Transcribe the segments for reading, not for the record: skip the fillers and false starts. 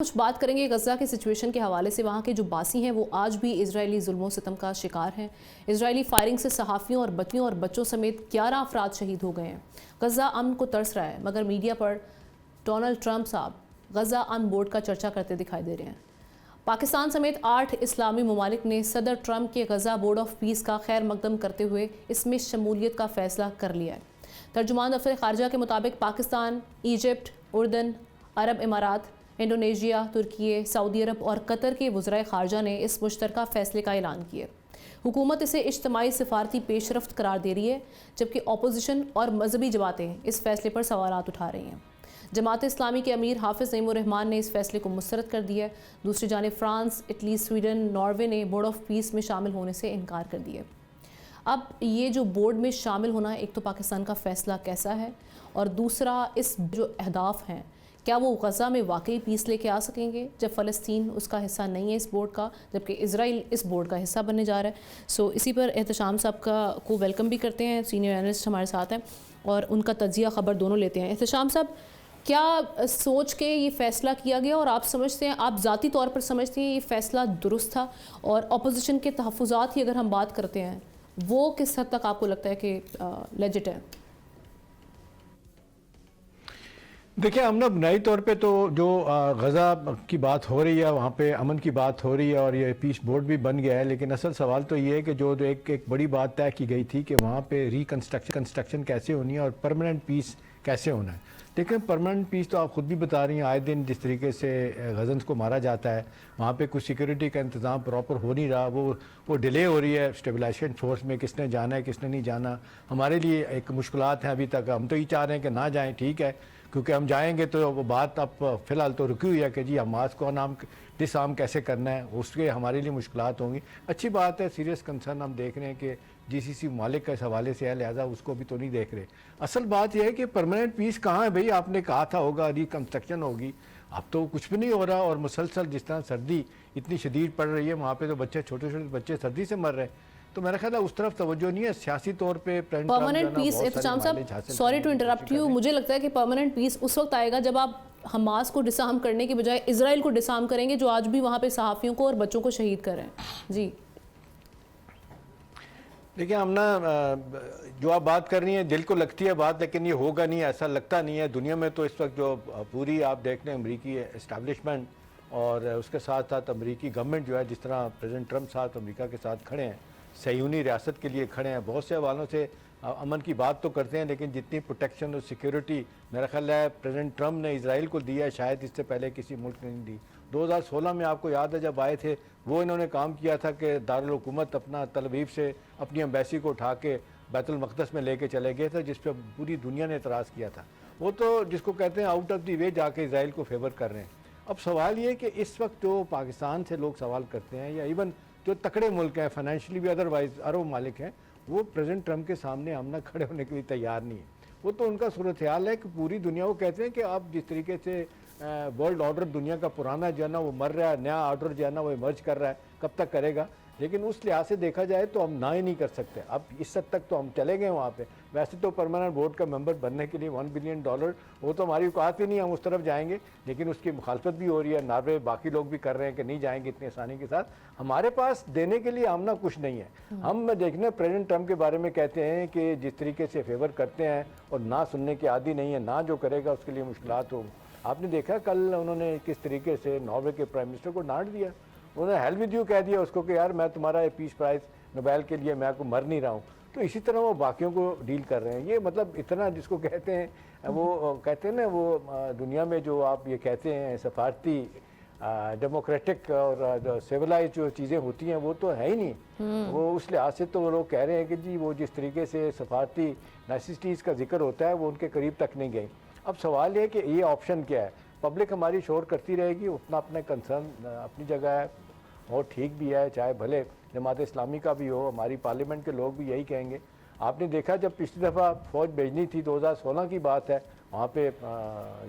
کچھ بات کریں گے غزہ کے سچویشن کے حوالے سے۔ وہاں کے جو باسی ہیں وہ آج بھی اسرائیلی ظلم و ستم کا شکار ہیں۔ اسرائیلی فائرنگ سے صحافیوں اور بچوں سمیت 11 افراد شہید ہو گئے ہیں۔ غزہ امن کو ترس رہا ہے، مگر میڈیا پر ڈونلڈ ٹرمپ صاحب غزہ امن بورڈ کا چرچا کرتے دکھائی دے رہے ہیں۔ پاکستان سمیت 8 اسلامی ممالک نے صدر ٹرمپ کے غزہ بورڈ آف پیس کا خیر مقدم کرتے ہوئے اس میں شمولیت کا فیصلہ کر لیا ہے۔ ترجمان دفتر خارجہ کے مطابق پاکستان، ایجپٹ، اردن، عرب امارات، انڈونیشیا، ترکی، سعودی عرب اور قطر کے وزرائے خارجہ نے اس مشترکہ فیصلے کا اعلان کیا۔ حکومت اسے اجتماعی سفارتی پیش رفت قرار دے رہی ہے، جبکہ اپوزیشن اور مذہبی جماعتیں اس فیصلے پر سوالات اٹھا رہی ہیں۔ جماعت اسلامی کے امیر حافظ نعیم الرحمان نے اس فیصلے کو مسترد کر دیا ہے۔ دوسری جانب فرانس، اٹلی، سویڈن، ناروے نے بورڈ آف پیس میں شامل ہونے سے انکار کر دیا۔ اب یہ جو بورڈ میں شامل ہونا، ایک تو پاکستان کا فیصلہ کیسا ہے، اور دوسرا اس جو اہداف ہیں کیا وہ غزہ میں واقعی پیس لے کے آ سکیں گے جب فلسطین اس کا حصہ نہیں ہے اس بورڈ کا، جبکہ اسرائیل اس بورڈ کا حصہ بننے جا رہا ہے۔ اسی پر احتشام صاحب کو ویلکم بھی کرتے ہیں، سینئر اینالسٹ ہمارے ساتھ ہیں، اور ان کا تجزیہ خبر دونوں لیتے ہیں۔ احتشام صاحب، کیا سوچ کے یہ فیصلہ کیا گیا، اور آپ سمجھتے ہیں، آپ ذاتی طور پر سمجھتے ہیں یہ فیصلہ درست تھا؟ اور اپوزیشن کے تحفظات کی اگر ہم بات کرتے ہیں، وہ کس حد تک آپ کو لگتا ہے کہ لیجٹ ہے؟ دیکھیں، ہم نے بنائی طور پہ تو جو غزہ کی بات ہو رہی ہے، وہاں پہ امن کی بات ہو رہی ہے، اور یہ پیس بورڈ بھی بن گیا ہے، لیکن اصل سوال تو یہ ہے کہ جو ایک بڑی بات طے کی گئی تھی کہ وہاں پہ کنسٹرکشن کیسے ہونی ہے اور پرماننٹ پیس کیسے ہونا ہے۔ لیکن پرماننٹ پیس تو آپ خود بھی بتا رہی ہیں، آئے دن جس طریقے سے غزنز کو مارا جاتا ہے، وہاں پہ کچھ سیکیورٹی کا انتظام پراپر ہو نہیں رہا، وہ ڈیلے ہو رہی ہے اسٹیبلائزیشن فورس میں، کس نے جانا ہے کس نے نہیں جانا۔ ہمارے لیے ایک مشکلات ہیں ابھی تک، ہم تو یہ چاہ رہے ہیں کہ نہ جائیں، ٹھیک ہے، کیونکہ ہم جائیں گے تو وہ بات اب فی الحال تو رکی ہوئی ہے کہ جی حماس کو ڈس آرم کیسے کرنا ہے، اس کے ہمارے لیے مشکلات ہوں گی۔ اچھی بات ہے، سیریس کنسرن ہم دیکھ رہے ہیں کہ جی سی سی ممالک کا اس حوالے سے ہے، لہٰذا اس کو بھی تو نہیں دیکھ رہے۔ اصل بات یہ ہے کہ پرماننٹ پیس کہاں ہے بھئی؟ آپ نے کہا تھا ہوگا ریکنسٹرکشن ہوگی، اب تو کچھ بھی نہیں ہو رہا، اور مسلسل جس طرح سردی اتنی شدید پڑ رہی ہے، وہاں پہ تو چھوٹے چھوٹے بچے سردی سے مر رہے ہیں، تو میرا خیال ہے اس طرف توجہ نہیں ہے سیاسی طور پہ۔ پرماننٹ پیس، احتشام صاحب سوری ٹو انٹرپٹ یو، مجھے لگتا ہے کہ پرماننٹ پیس اس وقت آئے گا جب آپ حماس کو ڈسارم کرنے کے بجائے اسرائیل کو ڈسارم کریں گے، جو آج بھی وہاں پہ صحافیوں کو اور بچوں کو شہید کر رہے ہیں۔ جی دیکھیں، ہم جو آپ بات کر رہی ہیں دل کو لگتی ہے بات، لیکن یہ ہوگا نہیں، ایسا لگتا نہیں ہے۔ دنیا میں تو اس وقت جو پوری آپ دیکھ لیں امریکی اسٹیبلشمنٹ اور اس کے ساتھ ساتھ امریکی گورنمنٹ جو ہے، جس طرح پریزیڈنٹ ٹرمپ صاحب امریکہ کے ساتھ کھڑے ہیں، صہیونی ریاست کے لیے کھڑے ہیں، بہت سے حوالوں سے امن کی بات تو کرتے ہیں، لیکن جتنی پروٹیکشن اور سیکیورٹی میرا خیال ہے پریزیڈنٹ ٹرمپ نے اسرائیل کو دیا ہے، شاید اس سے پہلے کسی ملک نے نہیں دی۔ 2016 میں آپ کو یاد ہے جب آئے تھے، وہ انہوں نے کام کیا تھا کہ دارالحکومت اپنا تل ابیب سے اپنی ایمبیسی کو اٹھا کے بیت المقدس میں لے کے چلے گئے تھے، جس پہ پوری دنیا نے اعتراض کیا تھا۔ وہ تو جس کو کہتے ہیں آؤٹ آف دی وے جا کے اسرائیل کو فیور کر رہے ہیں۔ اب سوال یہ کہ اس وقت جو پاکستان سے لوگ سوال کرتے ہیں، یا ایون جو تکڑے ملک ہیں فائنینشلی بھی ادروائز عرب ممالک ہیں، وہ پریزیڈنٹ ٹرمپ کے سامنے آمنا کھڑے ہونے کے لیے تیار نہیں ہے۔ وہ تو ان کا صورتحال ہے کہ پوری دنیا کو کہتے ہیں کہ آپ جس طریقے سے ورلڈ آرڈر دنیا کا پرانا جو ہے نا وہ مر رہا ہے، نیا آرڈر جو ہے نا وہ ایمرج کر رہا ہے، کب تک کرے گا؟ لیکن اس لحاظ سے دیکھا جائے تو ہم نہ ہی نہیں کر سکتے، اب اس حد تک تو ہم چلے گئے وہاں پہ۔ ویسے تو پرماننٹ بورڈ کا ممبر بننے کے لیے $1 بلین، وہ تو ہماری اوقات ہی نہیں، ہم اس طرف جائیں گے، لیکن اس کی مخالفت بھی ہو رہی ہے، ناروے باقی لوگ بھی کر رہے ہیں کہ نہیں جائیں گے اتنی آسانی کے ساتھ۔ ہمارے پاس دینے کے لیے آمنا کچھ نہیں ہے۔ ہم دیکھنے پریزیڈنٹ ٹرمپ کے بارے میں کہتے ہیں کہ جس طریقے سے فیور کرتے ہیں اور نہ سننے کے عادی نہیں ہے، نہ جو کرے گا اس کے لیے مشکلات ہوں۔ آپ نے دیکھا کل انہوں نے کس طریقے سے ناروے کے پرائم منسٹر کو ڈانٹ دیا، انہوں نے ہیل ود یو کہہ دیا اس کو کہ یار میں تمہارا پیس پرائز نوبیل کے لیے میں کو مر نہیں رہا ہوں۔ تو اسی طرح وہ باقیوں کو ڈیل کر رہے ہیں۔ یہ مطلب اتنا جس کو کہتے ہیں، وہ کہتے ہیں نا، وہ دنیا میں جو آپ یہ کہتے ہیں سفارتی ڈیموکریٹک اور سیولائز جو چیزیں ہوتی ہیں وہ تو ہے ہی نہیں۔ وہ اس لحاظ سے تو وہ لوگ کہہ رہے ہیں کہ جی وہ جس طریقے سے سفارتی نیسیسٹیز کا ذکر ہوتا ہے وہ ان کے قریب تک نہیں گئی۔ اب سوال یہ ہے کہ یہ آپشن کیا ہے؟ پبلک ہماری شور کرتی رہے گی، اتنا اپنا کنسرن اپنی جگہ ہے اور ٹھیک بھی ہے، چاہے بھلے جماعت اسلامی کا بھی ہو، ہماری پارلیمنٹ کے لوگ بھی یہی کہیں گے۔ آپ نے دیکھا جب پچھلی دفعہ فوج بھیجنی تھی، 2016 کی بات ہے، وہاں پہ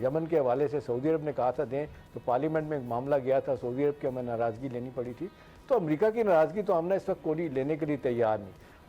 یمن کے حوالے سے سعودی عرب نے کہا تھا دیں، تو پارلیمنٹ میں ایک معاملہ گیا تھا، سعودی عرب کی ہمیں ناراضگی لینی پڑی تھی۔ تو امریکہ کی ناراضگی تو ہم نے اس وقت کوئی لینے کے لیے تیار نہیں۔